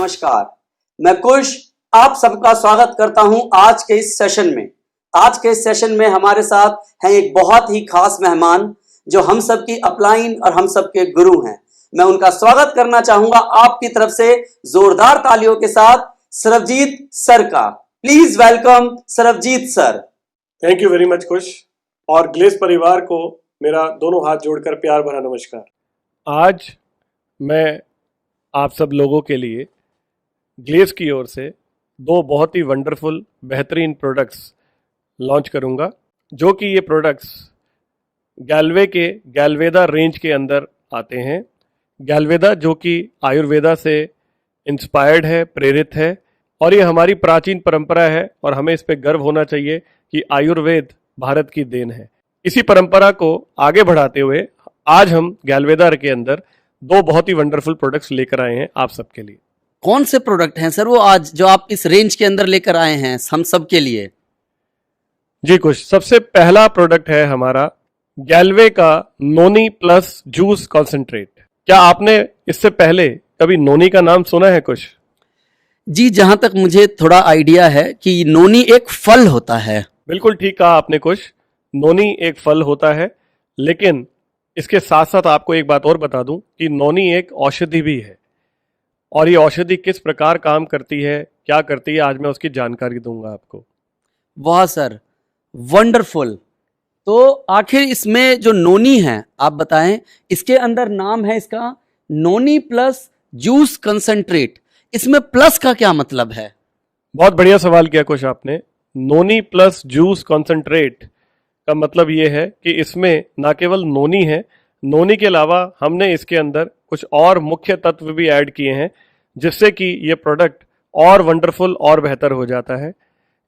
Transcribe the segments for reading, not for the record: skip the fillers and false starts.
नमस्कार। मैं कुश आप सबका स्वागत करता हूं आज के इस सेशन में। आज के इस सेशन में हमारे साथ हैं एक बहुत ही खास मेहमान जो हम सबकी अपलाइन और हम सबके गुरु हैं। मैं उनका स्वागत करना चाहूंगा आपकी तरफ से जोरदार तालियों के साथ सरबजीत सर का। Please welcome Sarabjeet sir. Thank you very much Kush, और ग्लेस परिवार को मेरा दोनों हाथ जोड़कर प्यार भरा नमस्कार। आज मैं आप सब लोगों के लिए ग्लेस की ओर से दो बहुत ही वंडरफुल बेहतरीन प्रोडक्ट्स लॉन्च करूंगा, जो कि ये प्रोडक्ट्स गैल्वे के गैल्वेदा रेंज के अंदर आते हैं। गैल्वेदा जो कि आयुर्वेदा से इंस्पायर्ड है, प्रेरित है, और ये हमारी प्राचीन परंपरा है और हमें इस पे गर्व होना चाहिए कि आयुर्वेद भारत की देन है। इसी परंपरा को आगे बढ़ाते हुए आज हम गैल्वेदा के अंदर दो बहुत ही वंडरफुल प्रोडक्ट्स लेकर आए हैं आप सबके लिए। कौन से प्रोडक्ट हैं सर वो आज जो आप इस रेंज के अंदर लेकर आए हैं हम सब के लिए? जी कुछ, सबसे पहला प्रोडक्ट है हमारा गैल्वे का नोनी प्लस जूस कॉन्सेंट्रेट। क्या आपने इससे पहले कभी नोनी का नाम सुना है कुछ? जी, जहां तक मुझे थोड़ा आइडिया है कि नोनी एक फल होता है। बिल्कुल ठीक कहा आपने कुछ, नोनी एक फल होता है, लेकिन इसके साथ साथ आपको एक बात और बता दूं कि नोनी एक औषधि भी है, और ये औषधि किस प्रकार काम करती है, क्या करती है, आज मैं उसकी जानकारी दूंगा आपको। वाह सर, वंडरफुल। तो आखिर इसमें जो नोनी है आप बताएं, इसके अंदर नाम है इसका नोनी प्लस जूस कंसंट्रेट। इसमें प्लस का क्या मतलब है? बहुत बढ़िया सवाल किया कुछ आपने। नोनी प्लस जूस कॉन्सेंट्रेट का मतलब ये है कि इसमें ना केवल नोनी है, नोनी के अलावा हमने इसके अंदर कुछ और मुख्य तत्व भी ऐड किए हैं, जिससे कि ये प्रोडक्ट और वंडरफुल और बेहतर हो जाता है।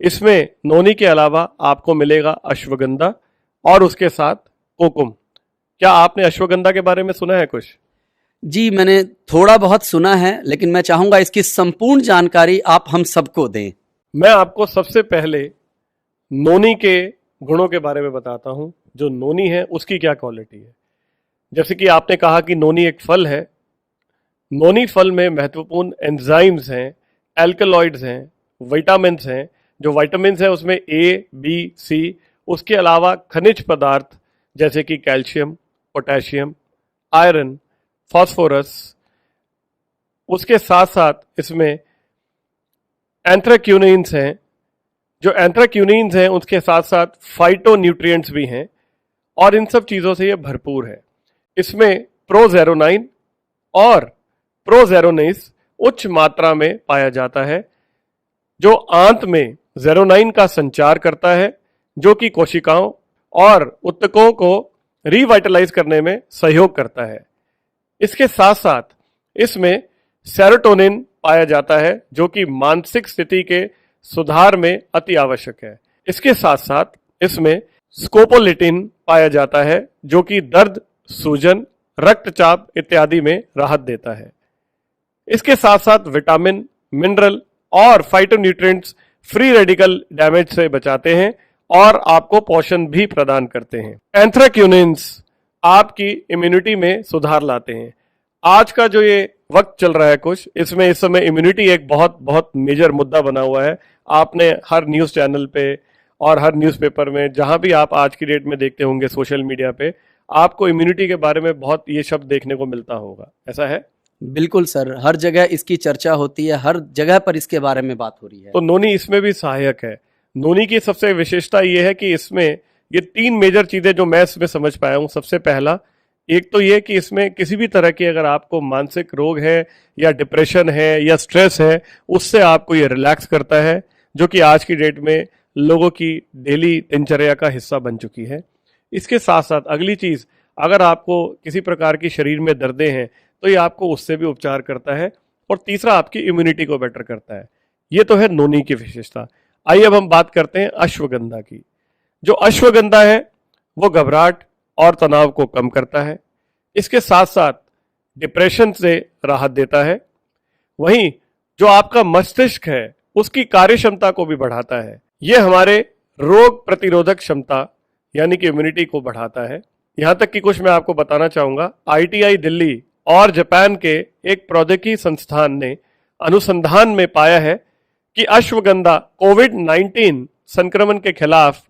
इसमें नोनी के अलावा आपको मिलेगा अश्वगंधा और उसके साथ कोकुम। क्या आपने अश्वगंधा के बारे में सुना है कुछ? जी, मैंने थोड़ा बहुत सुना है, लेकिन मैं चाहूंगा इसकी संपूर्ण जानकारी आप हम सबको दें। मैं आपको सबसे पहले नोनी के गुणों के बारे में बताता हूं। जो नोनी है उसकी क्या क्वालिटी है। जैसे कि आपने कहा कि नोनी एक फल है, नोनी फल में महत्वपूर्ण एंजाइम्स हैं, एल्कलॉइड्स हैं, विटामिन्स हैं। जो विटामिन्स हैं उसमें ए, बी, सी, उसके अलावा खनिज पदार्थ जैसे कि कैल्शियम, पोटेशियम, आयरन, फास्फोरस, उसके साथ साथ इसमें एंथ्राक्यूनिन्स हैं। जो एंथ्राक्यूनिन्स हैं उसके साथ साथ फाइटोन्यूट्रिएंट्स भी हैं, और इन सब चीज़ों से ये भरपूर है। इसमें प्रोजेरोनाइन और प्रोजेरोनेस उच्च मात्रा में पाया जाता है, जो आंत में जेरोनाइन का संचार करता है, जो कि कोशिकाओं और ऊतकों को रिवाइटलाइज करने में सहयोग करता है। इसके साथ साथ इसमें सेरोटोनिन पाया जाता है, जो कि मानसिक स्थिति के सुधार में अति आवश्यक है। इसके साथ साथ इसमें स्कोपोलिटिन पाया जाता है, जो कि दर्द, सूजन, रक्तचाप इत्यादि में राहत देता है। इसके साथ साथ विटामिन, मिनरल और फाइटोन्यूट्रिएंट्स फ्री रेडिकल डैमेज से बचाते हैं और आपको पोषण भी प्रदान करते हैं। एंथ्राक्यूनिन्स आपकी इम्यूनिटी में सुधार लाते हैं। आज का जो ये वक्त चल रहा है कुछ, इसमें इस समय इम्यूनिटी एक बहुत बहुत मेजर मुद्दा बना हुआ है। आपने हर न्यूज़ चैनल पे और हर न्यूज़पेपर में, जहां भी आप आज की डेट में देखते होंगे, सोशल मीडिया पे, आपको इम्यूनिटी के बारे में बहुत ये शब्द देखने को मिलता होगा। ऐसा है? बिल्कुल सर, हर जगह इसकी चर्चा होती है, हर जगह पर इसके बारे में बात हो रही है। तो नोनी इसमें भी सहायक है। नोनी की सबसे विशेषता ये है कि इसमें ये तीन मेजर चीजें जो मैं इसमें समझ पाया हूँ। सबसे पहला, एक तो ये कि इसमें किसी भी तरह की अगर आपको मानसिक रोग है या डिप्रेशन है या स्ट्रेस है, उससे आपको ये रिलैक्स करता है, जो कि आज की डेट में लोगों की डेली दिनचर्या का हिस्सा बन चुकी है। इसके साथ साथ अगली चीज, अगर आपको किसी प्रकार की शरीर में दर्दें हैं तो ये आपको उससे भी उपचार करता है। और तीसरा, आपकी इम्यूनिटी को बेटर करता है। ये तो है नोनी की विशेषता। आइए अब हम बात करते हैं अश्वगंधा की। जो अश्वगंधा है वो घबराहट और तनाव को कम करता है। इसके साथ साथ डिप्रेशन से राहत देता है। वहीं जो आपका मस्तिष्क है उसकी कार्यक्षमता को भी बढ़ाता है। ये हमारे रोग प्रतिरोधक क्षमता यानी कि इम्यूनिटी को बढ़ाता है। यहाँ तक कि कुछ मैं आपको बताना चाहूंगा, ITI दिल्ली और जापान के एक प्रौद्योगिकी संस्थान ने अनुसंधान में पाया है कि अश्वगंधा कोविड-19 संक्रमण के खिलाफ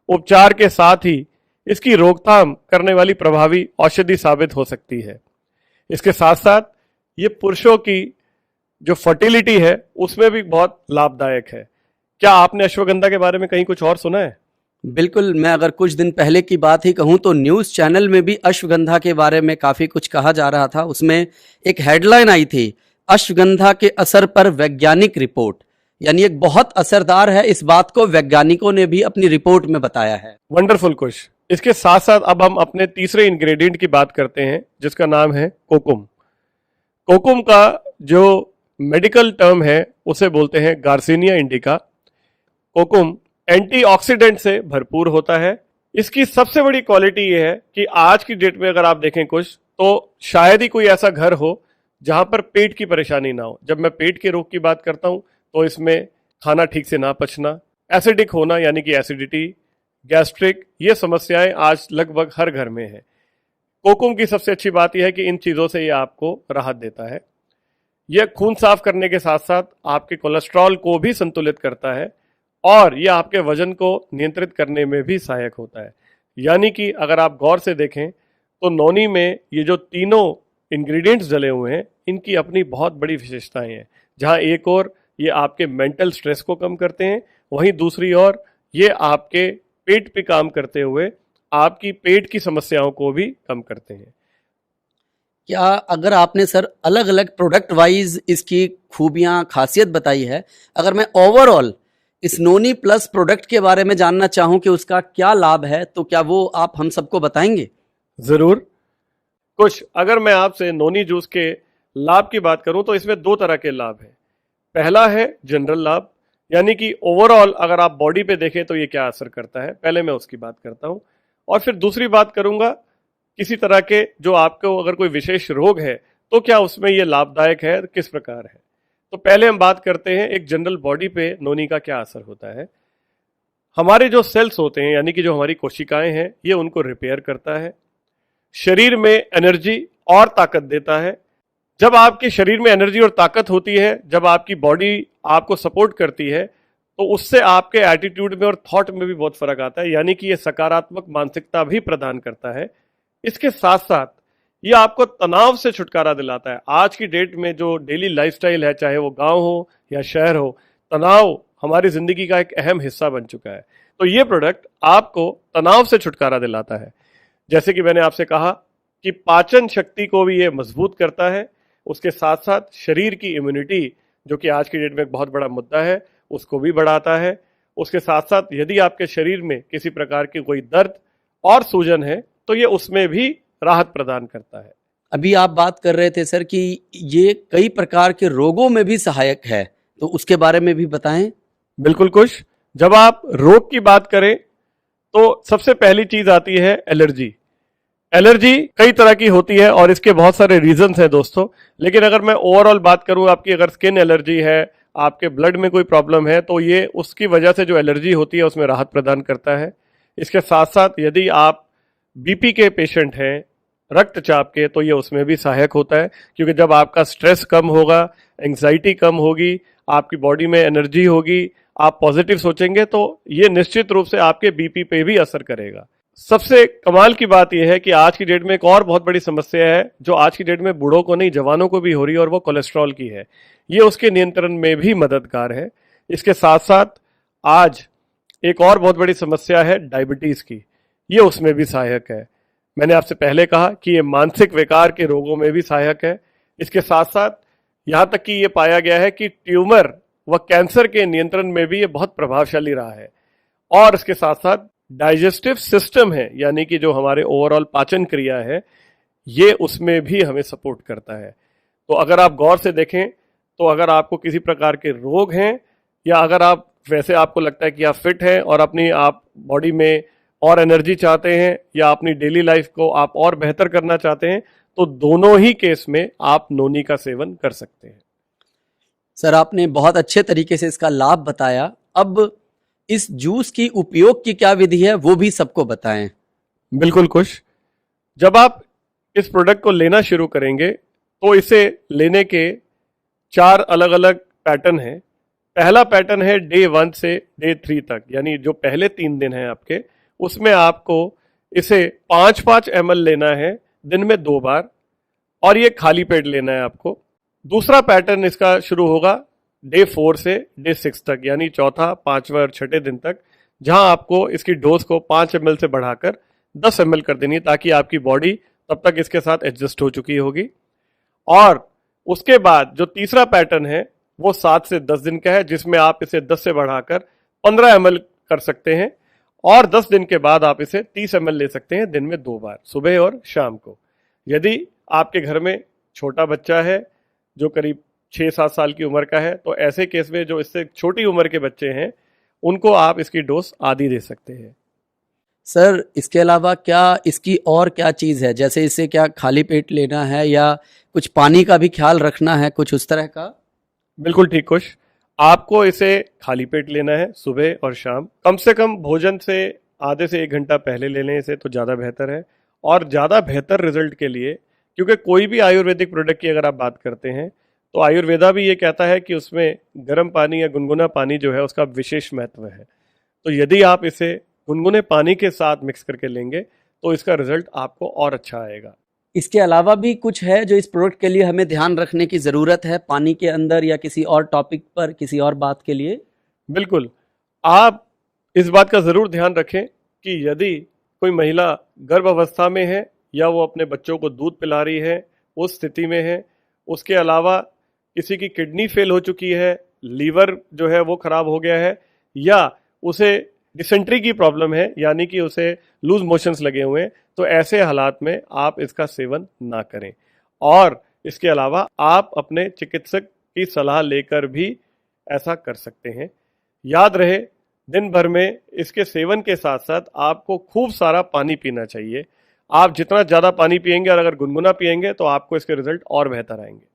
उपचार के साथ ही इसकी रोकथाम करने वाली प्रभावी औषधि साबित हो सकती है। इसके साथ साथ ये पुरुषों की जो फर्टिलिटी है उसमें भी बहुत लाभदायक है। क्या आपने अश्वगंधा के बारे में कहीं कुछ और सुना है? बिल्कुल, मैं अगर कुछ दिन पहले की बात ही कहूँ तो न्यूज़ चैनल में भी अश्वगंधा के बारे में काफ़ी कुछ कहा जा रहा था। उसमें एक हेडलाइन आई थी, अश्वगंधा के असर पर वैज्ञानिक रिपोर्ट, यानी एक बहुत असरदार है। इस बात को वैज्ञानिकों ने भी अपनी रिपोर्ट में बताया है। वंडरफुल कुश। इसके साथ साथ अब हम अपने तीसरे इंग्रेडिएंट की बात करते हैं जिसका नाम है कोकुम। कोकुम का जो मेडिकल टर्म है उसे बोलते हैं गार्सिनिया इंडिका। कोकुम एंटीऑक्सीडेंट से भरपूर होता है। इसकी सबसे बड़ी क्वालिटी ये है कि आज की डेट में अगर आप देखें कुछ तो शायद ही कोई ऐसा घर हो जहां पर पेट की परेशानी ना हो। जब मैं पेट के रोग की बात करता हूं तो इसमें खाना ठीक से ना पचना, एसिडिक होना यानी कि एसिडिटी, गैस्ट्रिक, ये समस्याएं आज लगभग हर घर में है। कोकुम की सबसे अच्छी बात यह है कि इन चीज़ों से ये आपको राहत देता है। यह खून साफ करने के साथ साथ आपके कोलेस्ट्रॉल को भी संतुलित करता है और यह आपके वजन को नियंत्रित करने में भी सहायक होता है। यानी कि अगर आप गौर से देखें तो नौनी में ये जो तीनों इंग्रेडिएंट्स डले हुए हैं इनकी अपनी बहुत बड़ी विशेषताएं हैं। जहां एक और ये आपके मेंटल स्ट्रेस को कम करते हैं, वहीं दूसरी ओर ये आपके पेट पे काम करते हुए आपकी पेट की समस्याओं को भी कम करते हैं। क्या अगर आपने सर अलग अलग प्रोडक्ट वाइज इसकी खूबियां खासियत बताई है, अगर मैं ओवरऑल इस नोनी प्लस प्रोडक्ट के बारे में जानना चाहूं कि उसका क्या लाभ है तो क्या वो आप हम सबको बताएंगे? जरूर। कुछ अगर मैं आपसे नोनी जूस के लाभ की बात करूं तो इसमें दो तरह के लाभ हैं। पहला है जनरल लाभ, यानी कि ओवरऑल अगर आप बॉडी पे देखें तो ये क्या असर करता है, पहले मैं उसकी बात करता हूं। और फिर दूसरी बात करूंगा किसी तरह के जो आपको अगर कोई विशेष रोग है तो क्या उसमें ये लाभदायक है, किस प्रकार है। तो पहले हम बात करते हैं एक जनरल बॉडी पे नोनी का क्या असर होता है। हमारे जो सेल्स होते हैं यानी कि जो हमारी कोशिकाएं हैं ये उनको रिपेयर करता है, शरीर में एनर्जी और ताकत देता है। जब आपके शरीर में एनर्जी और ताकत होती है, जब आपकी बॉडी आपको सपोर्ट करती है तो उससे आपके एटीट्यूड में और थॉट में भी बहुत फर्क आता है, यानी कि ये सकारात्मक मानसिकता भी प्रदान करता है। इसके साथ साथ ये आपको तनाव से छुटकारा दिलाता है। आज की डेट में जो डेली लाइफस्टाइल है, चाहे वो गांव हो या शहर हो, तनाव हमारी जिंदगी का एक अहम हिस्सा बन चुका है। तो ये प्रोडक्ट आपको तनाव से छुटकारा दिलाता है। जैसे कि मैंने आपसे कहा कि पाचन शक्ति को भी ये मजबूत करता है, उसके साथ साथ शरीर की इम्यूनिटी जो कि आज की डेट में एक बहुत बड़ा मुद्दा है उसको भी बढ़ाता है। उसके साथ साथ यदि आपके शरीर में किसी प्रकार की कोई दर्द और सूजन है तो ये उसमें भी राहत प्रदान करता है। अभी आप बात कर रहे थे सर कि ये कई प्रकार के रोगों में भी सहायक है, तो उसके बारे में भी बताएं। बिल्कुल कुश। जब आप रोग की बात करें तो सबसे पहली चीज आती है एलर्जी। एलर्जी कई तरह की होती है और इसके बहुत सारे रीजंस हैं दोस्तों, लेकिन अगर मैं ओवरऑल बात करूं, आपकी अगर स्किन एलर्जी है, आपके ब्लड में कोई प्रॉब्लम है तो ये उसकी वजह से जो एलर्जी होती है उसमें राहत प्रदान करता है। इसके साथ साथ यदि आप बीपी के पेशेंट हैं, रक्तचाप के, तो ये उसमें भी सहायक होता है, क्योंकि जब आपका स्ट्रेस कम होगा, एंग्जाइटी कम होगी, आपकी बॉडी में एनर्जी होगी, आप पॉजिटिव सोचेंगे तो ये निश्चित रूप से आपके बीपी पे भी असर करेगा। सबसे कमाल की बात यह है कि आज की डेट में एक और बहुत बड़ी समस्या है जो आज की डेट में बूढ़ों को नहीं जवानों को भी हो रही है और वो कोलेस्ट्रॉल की है। ये उसके नियंत्रण में भी मददगार है। इसके साथ साथ आज एक और बहुत बड़ी समस्या है डायबिटीज की, ये उसमें भी सहायक है। मैंने आपसे पहले कहा कि ये मानसिक विकार के रोगों में भी सहायक है। इसके साथ साथ यहाँ तक कि ये पाया गया है कि ट्यूमर व कैंसर के नियंत्रण में भी ये बहुत प्रभावशाली रहा है। और इसके साथ साथ डाइजेस्टिव सिस्टम है, यानी कि जो हमारे ओवरऑल पाचन क्रिया है, ये उसमें भी हमें सपोर्ट करता है। तो अगर आप गौर से देखें तो अगर आपको किसी प्रकार के रोग हैं या अगर आप वैसे आपको लगता है कि आप फिट हैं और अपनी आप बॉडी में और एनर्जी चाहते हैं या अपनी डेली लाइफ को आप और बेहतर करना चाहते हैं तो दोनों ही केस में आप नोनी का सेवन कर सकते हैं। सर आपने बहुत अच्छे तरीके से इसका लाभ बताया। अब इस जूस की उपयोग की क्या विधि है वो भी सबको बताएं। बिल्कुल कुश। जब आप इस प्रोडक्ट को लेना शुरू करेंगे तो इसे लेने के 4 अलग अलग पैटर्न है। पहला पैटर्न है डे 1 से डे 3 तक, यानी जो पहले 3 दिन हैं आपके, उसमें आपको इसे 5-5 ml लेना है दिन में 2 बार, और ये खाली पेट लेना है आपको। दूसरा पैटर्न इसका शुरू होगा डे 4 से डे 6 तक, यानी चौथा, 5वां और 6ठे दिन तक, जहां आपको इसकी डोज को 5 ml से बढ़ाकर 10 ml कर देनी है, ताकि आपकी बॉडी तब तक इसके साथ एडजस्ट हो चुकी होगी। और उसके बाद जो तीसरा पैटर्न है वो 7 से 10 दिन का है, जिसमें आप इसे 10 से बढ़ाकर 15 ml कर सकते हैं, और 10 दिन के बाद आप इसे 30 ml ले सकते हैं दिन में 2 बार, सुबह और शाम को। यदि आपके घर में छोटा बच्चा है जो करीब 6-7 साल की उम्र का है, तो ऐसे केस में जो इससे छोटी उम्र के बच्चे हैं उनको आप इसकी डोज आधी दे सकते हैं। सर, इसके अलावा क्या इसकी और क्या चीज़ है? जैसे इसे क्या खाली पेट लेना है या कुछ पानी का भी ख्याल रखना है, कुछ उस तरह का? बिल्कुल ठीक कुश, आपको इसे खाली पेट लेना है सुबह और शाम। कम से कम भोजन से आधे से 1 घंटा पहले ले लें इसे, तो ज़्यादा बेहतर है। और ज़्यादा बेहतर रिजल्ट के लिए, क्योंकि कोई भी आयुर्वेदिक प्रोडक्ट की अगर आप बात करते हैं तो आयुर्वेदा भी ये कहता है कि उसमें गर्म पानी या गुनगुना पानी जो है उसका विशेष महत्व है। तो यदि आप इसे गुनगुने पानी के साथ मिक्स करके लेंगे तो इसका रिजल्ट आपको और अच्छा आएगा। इसके अलावा भी कुछ है जो इस प्रोडक्ट के लिए हमें ध्यान रखने की ज़रूरत है, पानी के अंदर या किसी और टॉपिक पर, किसी और बात के लिए? बिल्कुल, आप इस बात का ज़रूर ध्यान रखें कि यदि कोई महिला गर्भ अवस्था में है या वो अपने बच्चों को दूध पिला रही है, उस स्थिति में है, उसके अलावा किसी की किडनी फेल हो चुकी है, लीवर जो है वो खराब हो गया है, या उसे डिसेंट्री की प्रॉब्लम है, यानी कि उसे लूज मोशंस लगे हुए हैं, तो ऐसे हालात में आप इसका सेवन ना करें। और इसके अलावा आप अपने चिकित्सक की सलाह लेकर भी ऐसा कर सकते हैं। याद रहे, दिन भर में इसके सेवन के साथ साथ आपको खूब सारा पानी पीना चाहिए। आप जितना ज़्यादा पानी पिएंगे और अगर गुनगुना पिएंगे तो आपको इसके रिजल्ट और बेहतर आएंगे।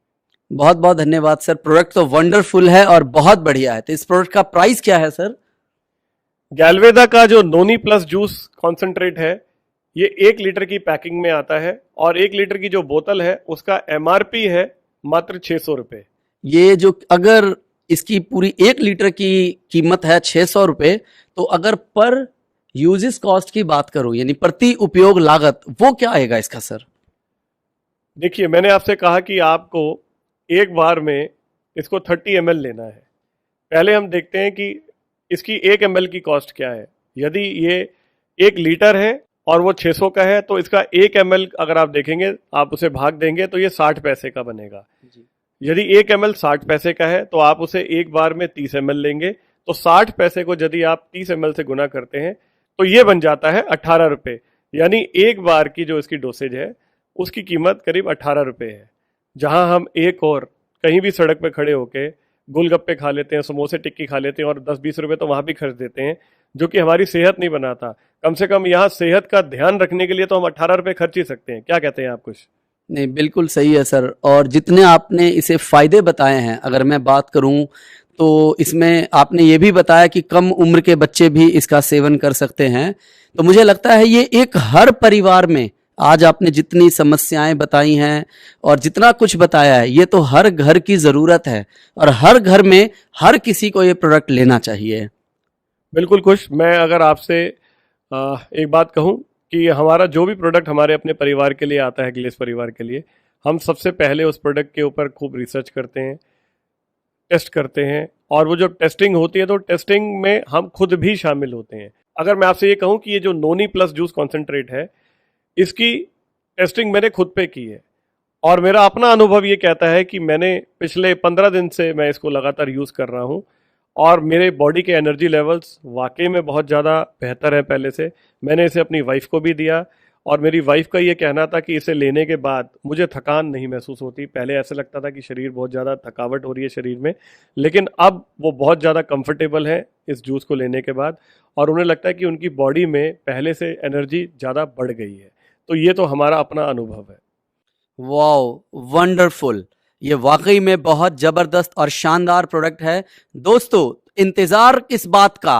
बहुत बहुत धन्यवाद सर, प्रोडक्ट तो वंडरफुल है और बहुत बढ़िया है। तो इस प्रोडक्ट का प्राइस क्या है सर? गैलवेदा का जो नोनी प्लस जूस कॉन्सेंट्रेट है, ये 1 लीटर की पैकिंग में आता है, और 1 लीटर की जो बोतल है उसका MRP है मात्र 600 रुपये। ये जो, अगर इसकी पूरी 1 लीटर की कीमत है 600 रुपये, तो अगर पर यूजेस कॉस्ट की बात करूं, यानी प्रति उपयोग लागत, वो क्या आएगा इसका सर? देखिए, मैंने आपसे कहा कि आपको एक बार में इसको 30 ml लेना है। पहले हम देखते हैं कि इसकी 1 ml की कॉस्ट क्या है। यदि ये 1 लीटर है और वो 600 का है, तो इसका 1 ml अगर आप देखेंगे, आप उसे भाग देंगे तो ये 60 पैसे का बनेगा। यदि 1 ml 60 पैसे का है तो आप उसे एक बार में 30 ml लेंगे, तो 60 पैसे को यदि आप 30 ml से गुना करते हैं तो ये बन जाता है 18 रुपये। यानी एक बार की जो इसकी डोसेज है उसकी कीमत करीब 18 रुपये है। जहां हम एक और कहीं भी सड़क पे खड़े होके गोलगप्पे खा लेते हैं, समोसे टिक्की खा लेते हैं और 10-20 रुपये तो वहां भी खर्च देते हैं, जो कि हमारी सेहत नहीं बनाता। कम से कम यहाँ सेहत का ध्यान रखने के लिए तो हम 18 रुपये खर्च ही सकते हैं। क्या कहते हैं आप? कुछ नहीं, बिल्कुल सही है सर। और जितने आपने इसे फायदे बताए हैं, अगर मैं बात करूं तो इसमें आपने ये भी बताया कि कम उम्र के बच्चे भी इसका सेवन कर सकते हैं। तो मुझे लगता है ये एक हर परिवार में, आज आपने जितनी समस्याएं बताई हैं और जितना कुछ बताया है, ये तो हर घर की ज़रूरत है और हर घर में हर किसी को ये प्रोडक्ट लेना चाहिए। बिल्कुल खुश। मैं अगर आपसे एक बात कहूं कि हमारा जो भी प्रोडक्ट हमारे अपने परिवार के लिए आता है, ग्लेस परिवार के लिए, हम सबसे पहले उस प्रोडक्ट के ऊपर खूब रिसर्च करते हैं, टेस्ट करते हैं, और वो जो टेस्टिंग होती है तो टेस्टिंग में हम खुद भी शामिल होते हैं। अगर मैं आपसे ये कहूं कि ये जो नोनी प्लस जूस कॉन्सेंट्रेट है, इसकी टेस्टिंग मैंने खुद पे की है, और मेरा अपना अनुभव ये कहता है कि मैंने पिछले 15 दिन से मैं इसको लगातार यूज़ कर रहा हूँ, और मेरे बॉडी के एनर्जी लेवल्स वाकई में बहुत ज़्यादा बेहतर है पहले से। मैंने इसे अपनी वाइफ को भी दिया, और मेरी वाइफ का ये कहना था कि इसे लेने के बाद मुझे थकान नहीं महसूस होती। पहले ऐसे लगता था कि शरीर बहुत ज़्यादा थकावट हो रही है शरीर में, लेकिन अब वो बहुत ज़्यादा कंफर्टेबल है इस जूस को लेने के बाद, और उन्हें लगता है कि उनकी बॉडी में पहले से एनर्जी ज़्यादा बढ़ गई है। तो ये तो हमारा अपना अनुभव है। Wow, wonderful! ये वाकई में बहुत जबरदस्त और शानदार प्रोडक्ट है। दोस्तों, इंतजार किस बात का,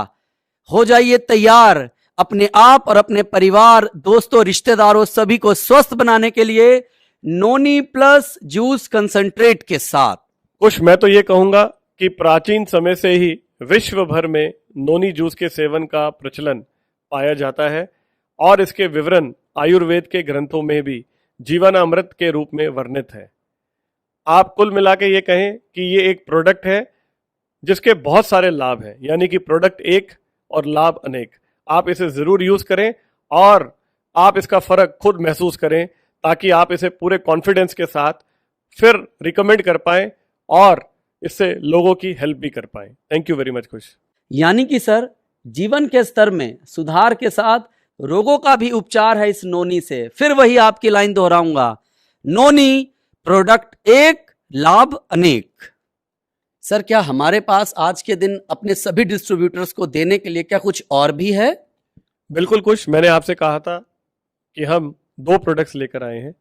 हो जाइए तैयार अपने आप और अपने परिवार, दोस्तों, रिश्तेदारों, सभी को स्वस्थ बनाने के लिए नोनी प्लस जूस कंसंट्रेट के साथ। कुछ मैं तो ये कहूँगा कि प्राचीन समय से ही विश्व भर में नोनी जूस के सेवन का प्रचलन पाया जाता है और इसके विवरण आयुर्वेद के ग्रंथों में भी जीवन अमृत के रूप में वर्णित है। आप कुल मिला के ये कहें कि ये एक प्रोडक्ट है जिसके बहुत सारे लाभ हैं, यानी कि प्रोडक्ट एक और लाभ अनेक। आप इसे ज़रूर यूज़ करें और आप इसका फ़र्क खुद महसूस करें ताकि आप इसे पूरे कॉन्फिडेंस के साथ फिर रिकमेंड कर पाएं और इससे लोगों की हेल्प भी कर पाएं। थैंक यू वेरी मच खुश। यानी कि सर जीवन के स्तर में सुधार के साथ रोगों का भी उपचार है इस नोनी से। फिर वही आपकी लाइन दोहराऊंगा, नोनी प्रोडक्ट एक लाभ अनेक। सर क्या हमारे पास आज के दिन अपने सभी डिस्ट्रीब्यूटर्स को देने के लिए क्या कुछ और भी है? बिल्कुल खुश, मैंने आपसे कहा था कि हम 2 प्रोडक्ट्स लेकर आए हैं।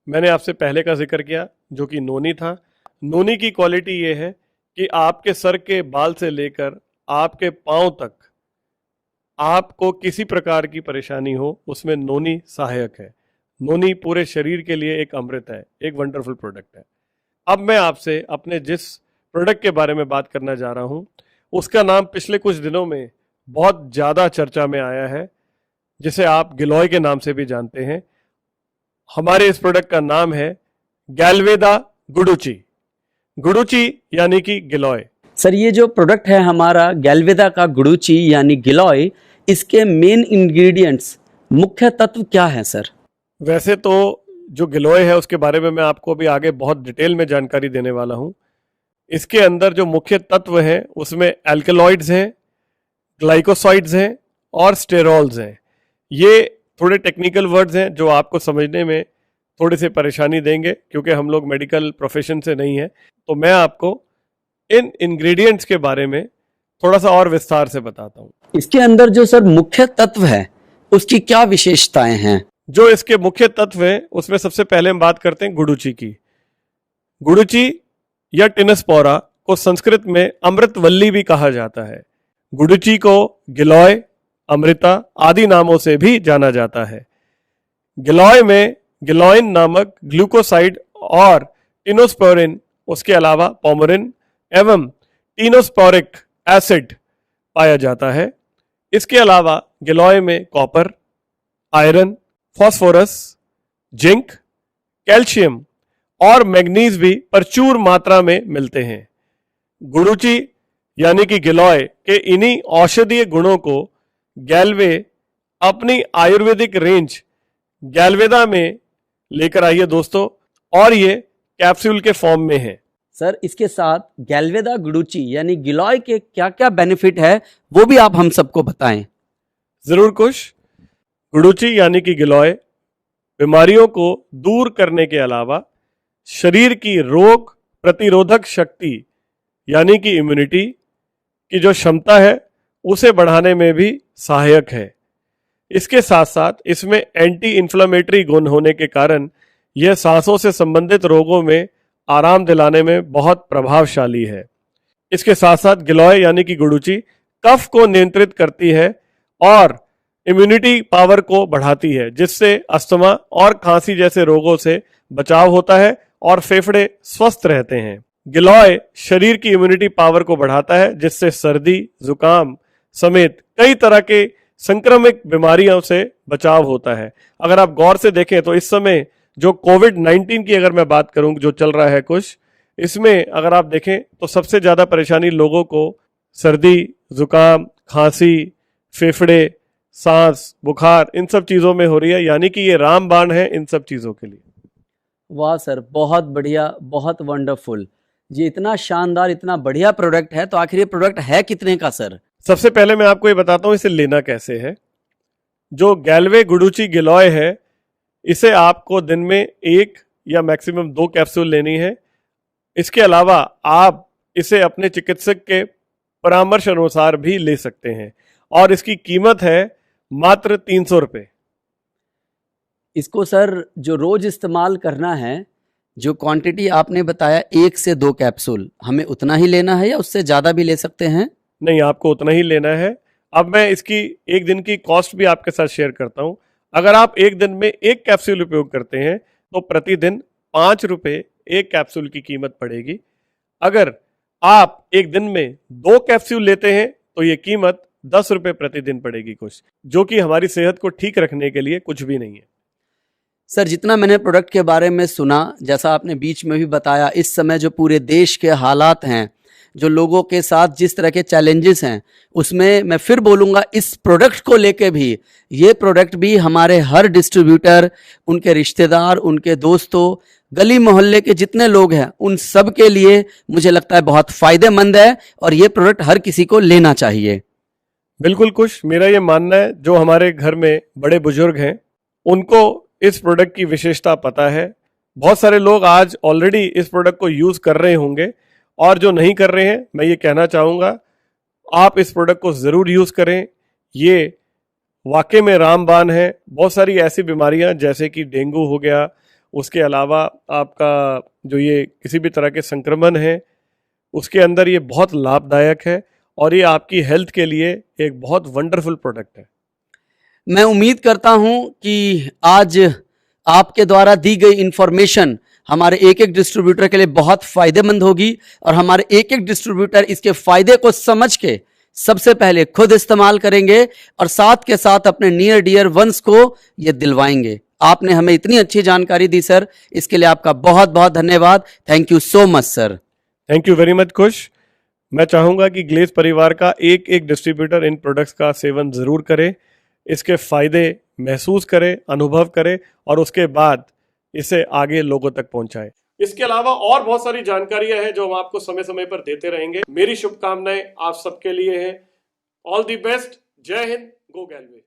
मैंने आपसे पहले का जिक्र किया जो कि नोनी था। नोनी की क्वालिटी ये है कि आपके सर के बाल से लेकर आपके पांव तक आपको किसी प्रकार की परेशानी हो उसमें नोनी सहायक है। नोनी पूरे शरीर के लिए एक अमृत है, एक वंडरफुल प्रोडक्ट है। अब मैं आपसे अपने जिस प्रोडक्ट के बारे में बात करना जा रहा हूं उसका नाम पिछले कुछ दिनों में बहुत ज़्यादा चर्चा में आया है, जिसे आप गिलोय के नाम से भी जानते हैं। हमारे इस प्रोडक्ट का नाम है गैल्वेदा गुडुची। गुडुची यानी कि गिलोय। सर ये जो प्रोडक्ट है हमारा गैल्वेदा का गुडुची यानी गिलोय, इसके मेन इंग्रेडिएंट्स मुख्य तत्व क्या है सर? वैसे तो जो गिलोय है उसके बारे में मैं आपको भी आगे बहुत डिटेल में जानकारी देने वाला हूं। इसके अंदर जो मुख्य तत्व हैं उसमें एल्कलॉइड्स हैं, ग्लाइकोसाइड्स हैं और स्टेरॉल्स हैं। ये थोड़े टेक्निकल वर्ड्स हैं जो आपको समझने में थोड़ी सी परेशानी देंगे क्योंकि हम लोग मेडिकल प्रोफेशन से नहीं हैं। तो मैं आपको इन इंग्रेडिएंट्स के बारे में थोड़ा सा और विस्तार से बताता हूँ। इसके अंदर जो सर मुख्य तत्व है उसकी क्या विशेषताएं हैं? जो इसके मुख्य तत्व हैं उसमें सबसे पहले हम बात करते हैं गुडुची की। गुडुची या टिनस्पोरा को संस्कृत में अमृतवल्ली भी कहा जाता है। गुडुची को गिलोय, अमृता आदि नामों से भी जाना जाता है। गिलोय में गिलोइन नामक ग्लूकोसाइड और टिनोस्पोरिन, उसके अलावा पोमरिन एवं टिनोस्पोरिक एसिड पाया जाता है। इसके अलावा गिलोय में copper, iron, phosphorus, zinc, calcium और मैग्नीज भी प्रचुर मात्रा में मिलते हैं। गुडुची यानी कि गिलोय के इन्हीं औषधीय गुणों को गैल्वे अपनी आयुर्वेदिक रेंज गैल्वेदा में लेकर आई है दोस्तों, और ये कैप्सूल के फॉर्म में है। सर इसके साथ गैल्वेदा गुडुची यानी गिलोय के क्या क्या बेनिफिट है वो भी आप हम सबको बताएं। जरूर कुछ। गुडुची यानी कि गिलोय बीमारियों को दूर करने के अलावा शरीर की रोग प्रतिरोधक शक्ति यानी कि इम्यूनिटी की जो क्षमता है उसे बढ़ाने में भी सहायक है। इसके साथ साथ इसमें एंटी इन्फ्लेमेटरी गुण होने के कारण यह सांसों से संबंधित रोगों में आराम दिलाने में बहुत प्रभावशाली है। इसके साथ साथ गिलोय यानी कि गुडुची कफ को नियंत्रित करती है और इम्यूनिटी पावर को बढ़ाती है, जिससे अस्थमा और खांसी जैसे रोगों से बचाव होता है और फेफड़े स्वस्थ रहते हैं। गिलोय शरीर की इम्यूनिटी पावर को बढ़ाता है, जिससे सर्दी, जुकाम समेत कई तरह के संक्रमित बीमारियों से बचाव होता है। अगर आप गौर से देखें तो इस समय जो कोविड-19 की अगर मैं बात करूं जो चल रहा है कुछ, इसमें अगर आप देखें तो सबसे ज़्यादा परेशानी लोगों को सर्दी, जुकाम, खांसी, फेफड़े, सांस, बुखार इन सब चीज़ों में हो रही है, यानी कि ये रामबाण है इन सब चीज़ों के लिए। वाह सर, बहुत बढ़िया, बहुत वंडरफुल। ये इतना शानदार, इतना बढ़िया प्रोडक्ट है, तो आखिर ये प्रोडक्ट है कितने का सर? सबसे पहले मैं आपको ये बताता हूँ इसे लेना कैसे है। जो गैल्वे गुडुची गिलोय है, इसे आपको दिन में 1 या मैक्सिमम 2 कैप्सूल लेनी है। इसके अलावा आप इसे अपने चिकित्सक के परामर्श अनुसार भी ले सकते हैं और इसकी कीमत है मात्र 300 रुपये। इसको सर जो रोज इस्तेमाल करना है, जो क्वांटिटी आपने बताया 1 से 2 कैप्सूल, हमें उतना ही लेना है या उससे ज़्यादा भी ले सकते हैं? नहीं, आपको उतना ही लेना है। अब मैं इसकी एक दिन की कॉस्ट भी आपके साथ शेयर करता हूँ। अगर आप एक दिन में 1 कैप्सूल उपयोग करते हैं तो प्रतिदिन 5 रुपये 1 कैप्सूल की कीमत पड़ेगी। अगर आप एक दिन में 2 कैप्सूल लेते हैं तो ये कीमत 10 रुपए प्रतिदिन पड़ेगी कुछ, जो कि हमारी सेहत को ठीक रखने के लिए कुछ भी नहीं है। सर, जितना मैंने प्रोडक्ट के बारे में सुना, जैसा आपने बीच में भी बताया, इस समय जो पूरे देश के हालात हैं, जो लोगों के साथ जिस तरह के चैलेंजेस हैं, उसमें मैं फिर बोलूँगा इस प्रोडक्ट को लेके भी, ये प्रोडक्ट भी हमारे हर डिस्ट्रीब्यूटर, उनके रिश्तेदार, उनके दोस्तों, गली मोहल्ले के जितने लोग हैं, उन सब के लिए मुझे लगता है बहुत फ़ायदेमंद है और ये प्रोडक्ट हर किसी को लेना चाहिए। बिल्कुल कुछ, मेरा ये मानना है, जो हमारे घर में बड़े बुजुर्ग हैं उनको इस प्रोडक्ट की विशेषता पता है। बहुत सारे लोग आज ऑलरेडी इस प्रोडक्ट को यूज़ कर रहे होंगे, और जो नहीं कर रहे हैं, मैं ये कहना चाहूँगा आप इस प्रोडक्ट को ज़रूर यूज़ करें। ये वाकई में रामबाण है। बहुत सारी ऐसी बीमारियां जैसे कि डेंगू हो गया, उसके अलावा आपका जो ये किसी भी तरह के संक्रमण है, उसके अंदर ये बहुत लाभदायक है और ये आपकी हेल्थ के लिए एक बहुत वंडरफुल प्रोडक्ट है। मैं उम्मीद करता हूं कि आज आपके द्वारा दी गई इंफॉर्मेशन हमारे एक एक डिस्ट्रीब्यूटर के लिए बहुत फायदेमंद होगी और हमारे एक एक डिस्ट्रीब्यूटर इसके फायदे को समझ के सबसे पहले खुद इस्तेमाल करेंगे और साथ के साथ अपने नियर डियर वंस को ये दिलवाएंगे। आपने हमें इतनी अच्छी जानकारी दी सर, इसके लिए आपका बहुत बहुत धन्यवाद। Thank you so much sir. Thank you very much Kush. मैं चाहूँगा कि ग्लेज परिवार का एक एक डिस्ट्रीब्यूटर इन प्रोडक्ट्स का सेवन ज़रूर करे, इसके फ़ायदे महसूस करे, अनुभव करे और उसके बाद इसे आगे लोगों तक पहुंचाए। इसके अलावा और बहुत सारी जानकारियां हैं जो हम आपको समय समय पर देते रहेंगे। मेरी शुभकामनाएं आप सबके लिए हैं। All the best. जय हिंद। गो गैलवे।